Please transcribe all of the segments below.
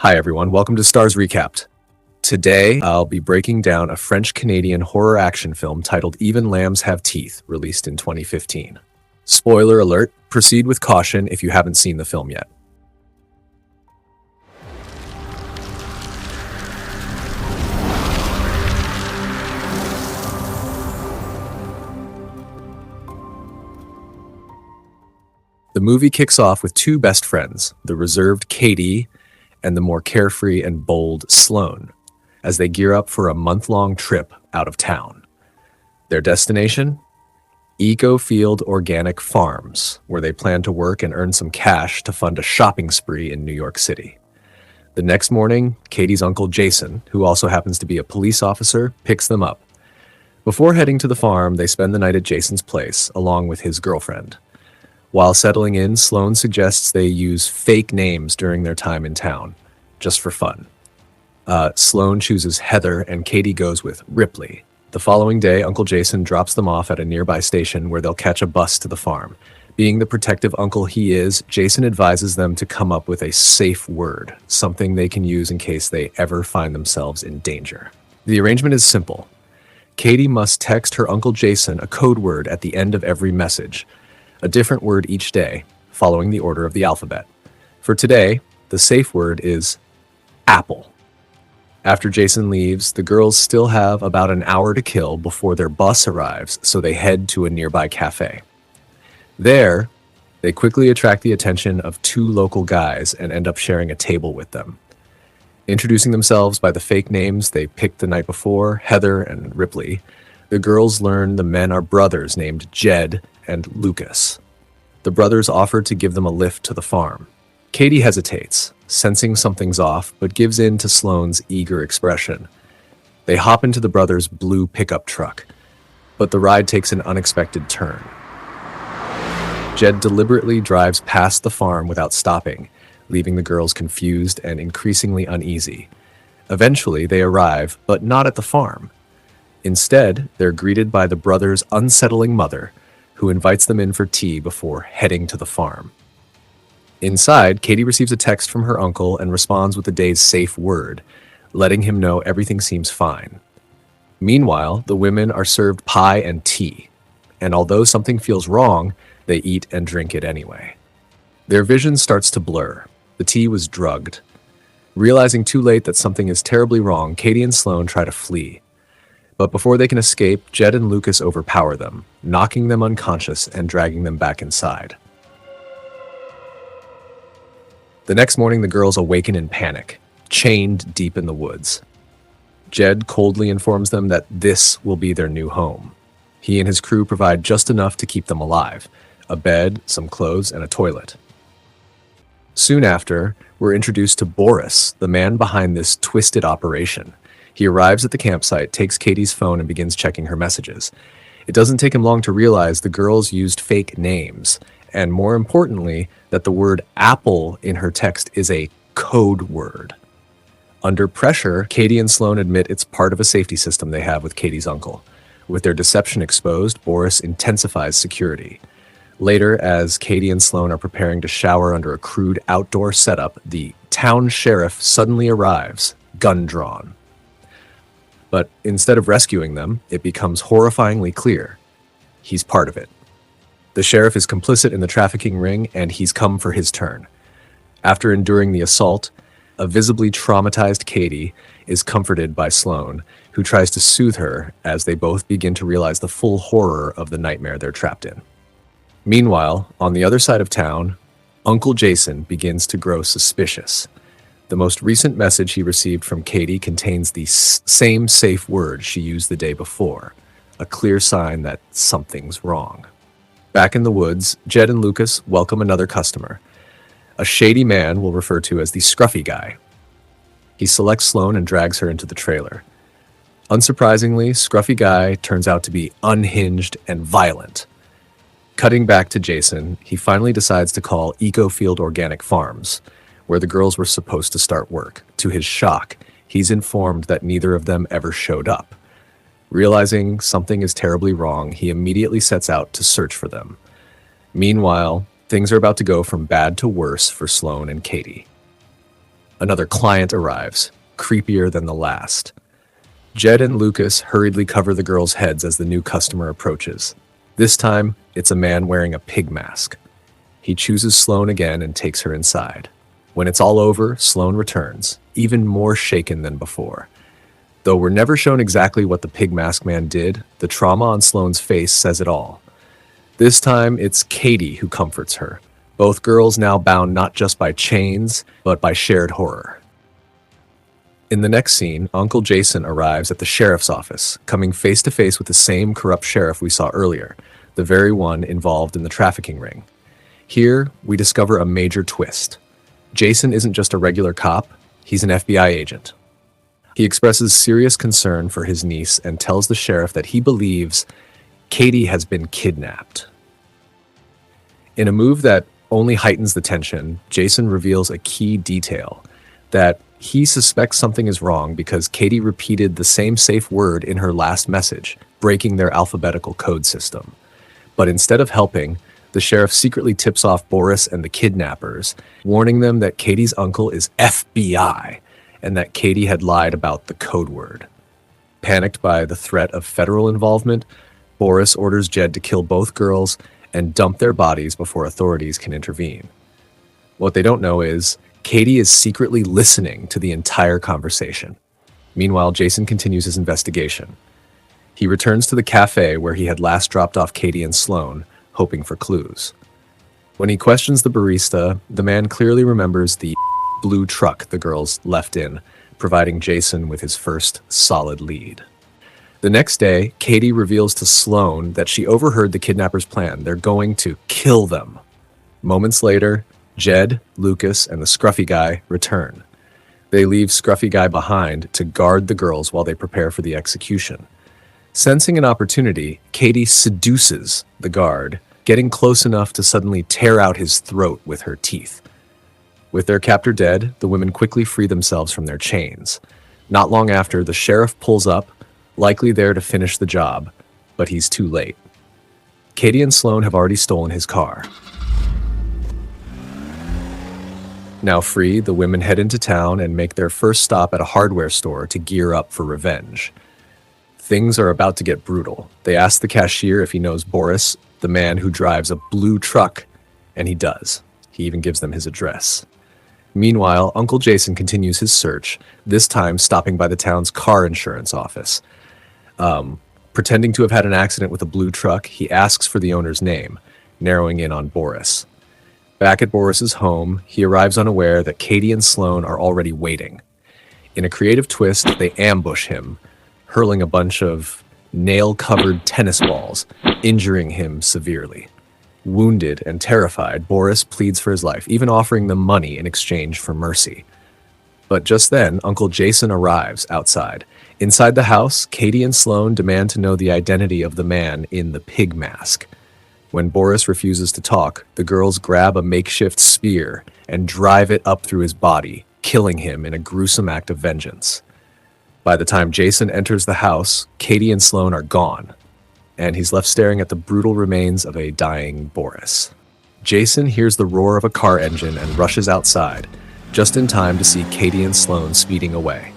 Hi everyone, welcome to Starz Recapped. Today, I'll be breaking down a French-Canadian horror action film titled Even Lambs Have Teeth, released in 2015. Spoiler alert, proceed with caution if you haven't seen the film yet. The movie kicks off with two best friends, the reserved Katie and the more carefree and bold Sloan, as they gear up for a month-long trip out of town. Their destination? Eco-Field Organic Farms, where they plan to work and earn some cash to fund a shopping spree in New York City. The next morning, Katie's uncle Jason, who also happens to be a police officer, picks them up. Before heading to the farm, they spend the night at Jason's place, along with his girlfriend. While settling in, Sloan suggests they use fake names during their time in town, just for fun. Sloan chooses Heather and Katie goes with Ripley. The following day, Uncle Jason drops them off at a nearby station where they'll catch a bus to the farm. Being the protective uncle he is, Jason advises them to come up with a safe word, something they can use in case they ever find themselves in danger. The arrangement is simple. Katie must text her Uncle Jason a code word at the end of every message, a different word each day, following the order of the alphabet. For today, the safe word is apple. After Jason leaves, the girls still have about an hour to kill before their bus arrives, so they head to a nearby cafe. There, they quickly attract the attention of two local guys and end up sharing a table with them. Introducing themselves by the fake names they picked the night before, Heather and Ripley, the girls learn the men are brothers named Jed and Lucas. The brothers offer to give them a lift to the farm. Katie hesitates, sensing something's off, but gives in to Sloan's eager expression. They hop into the brothers' blue pickup truck, but the ride takes an unexpected turn. Jed deliberately drives past the farm without stopping, leaving the girls confused and increasingly uneasy. Eventually, they arrive, but not at the farm. Instead, they're greeted by the brothers' unsettling mother, who invites them in for tea before heading to the farm. Inside, Katie receives a text from her uncle and responds with the day's safe word, letting him know everything seems fine. Meanwhile, the women are served pie and tea, and although something feels wrong, they eat and drink it anyway. Their vision starts to blur. The tea was drugged. Realizing too late that something is terribly wrong, Katie and Sloan try to flee. But before they can escape, Jed and Lucas overpower them, knocking them unconscious and dragging them back inside. The next morning, the girls awaken in panic, chained deep in the woods. Jed coldly informs them that this will be their new home. He and his crew provide just enough to keep them alive: a bed, some clothes, and a toilet. Soon after, we're introduced to Boris, the man behind this twisted operation. He arrives at the campsite, takes Katie's phone, and begins checking her messages. It doesn't take him long to realize the girls used fake names, and more importantly, that the word apple in her text is a code word. Under pressure, Katie and Sloan admit it's part of a safety system they have with Katie's uncle. With their deception exposed, Boris intensifies security. Later, as Katie and Sloan are preparing to shower under a crude outdoor setup, the town sheriff suddenly arrives, gun drawn. But instead of rescuing them, it becomes horrifyingly clear he's part of it. The sheriff is complicit in the trafficking ring, and he's come for his turn. After enduring the assault, a visibly traumatized Katie is comforted by Sloan, who tries to soothe her as they both begin to realize the full horror of the nightmare they're trapped in. Meanwhile, on the other side of town, Uncle Jason begins to grow suspicious. The most recent message he received from Katie contains the same safe word she used the day before, a clear sign that something's wrong. Back in the woods, Jed and Lucas welcome another customer, a shady man we'll refer to as the scruffy guy. He selects Sloan and drags her into the trailer. Unsurprisingly, scruffy guy turns out to be unhinged and violent. Cutting back to Jason, he finally decides to call Eco-Field Organic Farms, where the girls were supposed to start work. To his shock, he's informed that neither of them ever showed up. Realizing something is terribly wrong, he immediately sets out to search for them. Meanwhile, things are about to go from bad to worse for Sloan and Katie. Another client arrives, creepier than the last. Jed and Lucas hurriedly cover the girls' heads as the new customer approaches. This time, it's a man wearing a pig mask. He chooses Sloan again and takes her inside. When it's all over, Sloan returns, even more shaken than before. Though we're never shown exactly what the pig mask man did, the trauma on Sloan's face says it all. This time, it's Katie who comforts her, both girls now bound not just by chains, but by shared horror. In the next scene, Uncle Jason arrives at the sheriff's office, coming face to face with the same corrupt sheriff we saw earlier, the very one involved in the trafficking ring. Here, we discover a major twist. Jason isn't just a regular cop, he's an FBI agent. He expresses serious concern for his niece and tells the sheriff that he believes Katie has been kidnapped. In a move that only heightens the tension, Jason reveals a key detail, that he suspects something is wrong because Katie repeated the same safe word in her last message, breaking their alphabetical code system. But instead of helping, the sheriff secretly tips off Boris and the kidnappers, warning them that Katie's uncle is FBI and that Katie had lied about the code word. Panicked by the threat of federal involvement, Boris orders Jed to kill both girls and dump their bodies before authorities can intervene. What they don't know is Katie is secretly listening to the entire conversation. Meanwhile, Jason continues his investigation. He returns to the cafe where he had last dropped off Katie and Sloan, hoping for clues. When he questions the barista, the man clearly remembers the blue truck the girls left in, providing Jason with his first solid lead. The next day, Katie reveals to Sloan that she overheard the kidnappers' plan. They're going to kill them. Moments later, Jed, Lucas, and the scruffy guy return. They leave scruffy guy behind to guard the girls while they prepare for the execution. Sensing an opportunity, Katie seduces the guard, getting close enough to suddenly tear out his throat with her teeth. With their captor dead, the women quickly free themselves from their chains. Not long after, the sheriff pulls up, likely there to finish the job, but he's too late. Katie and Sloan have already stolen his car. Now free, the women head into town and make their first stop at a hardware store to gear up for revenge. Things are about to get brutal. They ask the cashier if he knows Boris, the man who drives a blue truck, and he does. He even gives them his address. Meanwhile, Uncle Jason continues his search, this time stopping by the town's car insurance office. Pretending to have had an accident with a blue truck, he asks for the owner's name, narrowing in on Boris. Back at Boris's home, he arrives unaware that Katie and Sloan are already waiting. In a creative twist, they ambush him, hurling a bunch of nail-covered tennis balls, injuring him severely. Wounded and terrified, Boris pleads for his life, even offering them money in exchange for mercy. But just then, Uncle Jason arrives outside. Inside the house, Katie and Sloan demand to know the identity of the man in the pig mask. When Boris refuses to talk, the girls grab a makeshift spear and drive it up through his body, killing him in a gruesome act of vengeance. By the time Jason enters the house, Katie and Sloan are gone, and he's left staring at the brutal remains of a dying Boris. Jason hears the roar of a car engine and rushes outside, just in time to see Katie and Sloan speeding away.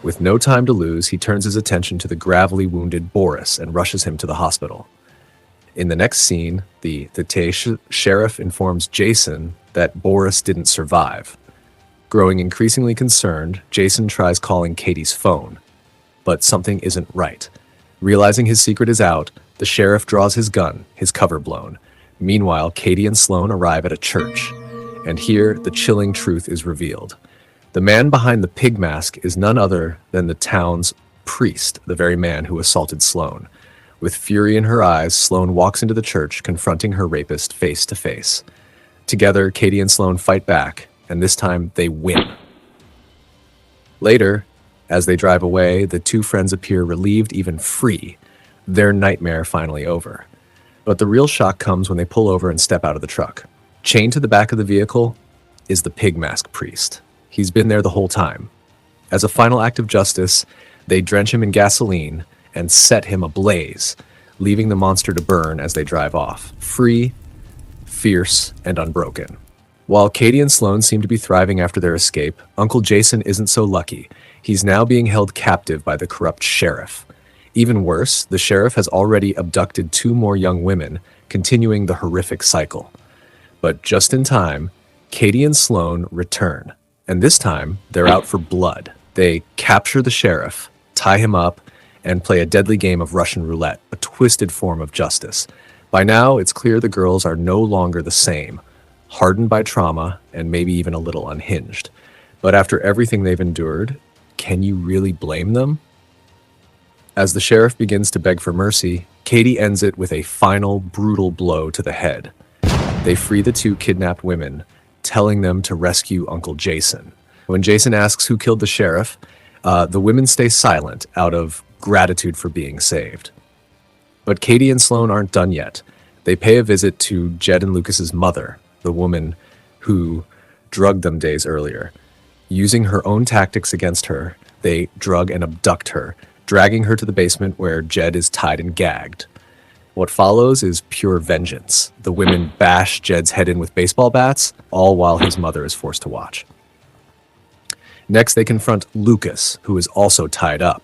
With no time to lose, he turns his attention to the gravely wounded Boris and rushes him to the hospital. In the next scene, the sheriff informs Jason that Boris didn't survive. Growing increasingly concerned, Jason tries calling Katie's phone, but something isn't right. Realizing his secret is out, the sheriff draws his gun, his cover blown. Meanwhile, Katie and Sloan arrive at a church, and here the chilling truth is revealed. The man behind the pig mask is none other than the town's priest, the very man who assaulted Sloan. With fury in her eyes, Sloan walks into the church, confronting her rapist face to face. Together, Katie and Sloan fight back, and this time they win. Later, as they drive away, the two friends appear relieved, even free, their nightmare finally over. But the real shock comes when they pull over and step out of the truck. Chained to the back of the vehicle is the pig mask priest. He's been there the whole time. As a final act of justice, they drench him in gasoline and set him ablaze, leaving the monster to burn as they drive off, free, fierce, and unbroken. While Katie and Sloan seem to be thriving after their escape, Uncle Jason isn't so lucky. He's now being held captive by the corrupt sheriff. Even worse, the sheriff has already abducted 2 more young women, continuing the horrific cycle. But just in time, Katie and Sloan return, and this time they're out for blood. They capture the sheriff, tie him up, and play a deadly game of Russian roulette, a twisted form of justice. By now, it's clear the girls are no longer the same, hardened by trauma and maybe even a little unhinged. But after everything they've endured, can you really blame them? As the sheriff begins to beg for mercy, Katie ends it with a final brutal blow to the head. They free the 2 kidnapped women, telling them to rescue Uncle Jason. When Jason asks who killed the sheriff, the women stay silent out of gratitude for being saved. But Katie and Sloan aren't done yet. They pay a visit to Jed and Lucas's mother, the woman who drugged them days earlier. Using her own tactics against her, they drug and abduct her, dragging her to the basement where Jed is tied and gagged. What follows is pure vengeance. The women bash Jed's head in with baseball bats, all while his mother is forced to watch. Next, they confront Lucas, who is also tied up.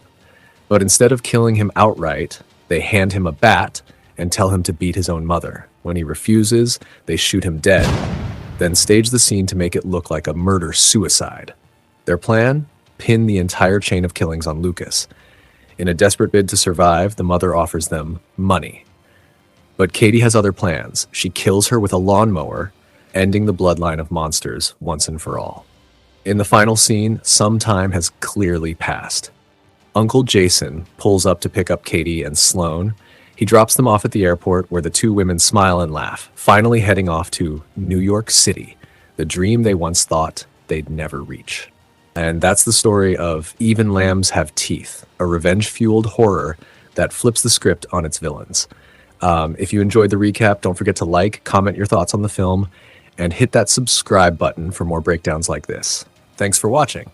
But instead of killing him outright, they hand him a bat and tell him to beat his own mother. When he refuses, they shoot him dead, then stage the scene to make it look like a murder-suicide. Their plan? Pin the entire chain of killings on Lucas. In a desperate bid to survive, the mother offers them money. But Katie has other plans. She kills her with a lawnmower, ending the bloodline of monsters once and for all. In the final scene, some time has clearly passed. Uncle Jason pulls up to pick up Katie and Sloan. He drops them off at the airport where the 2 women smile and laugh, finally heading off to New York City, the dream they once thought they'd never reach. And that's the story of Even Lambs Have Teeth, a revenge-fueled horror that flips the script on its villains. If you enjoyed the recap, don't forget to like, comment your thoughts on the film, and hit that subscribe button for more breakdowns like this. Thanks for watching.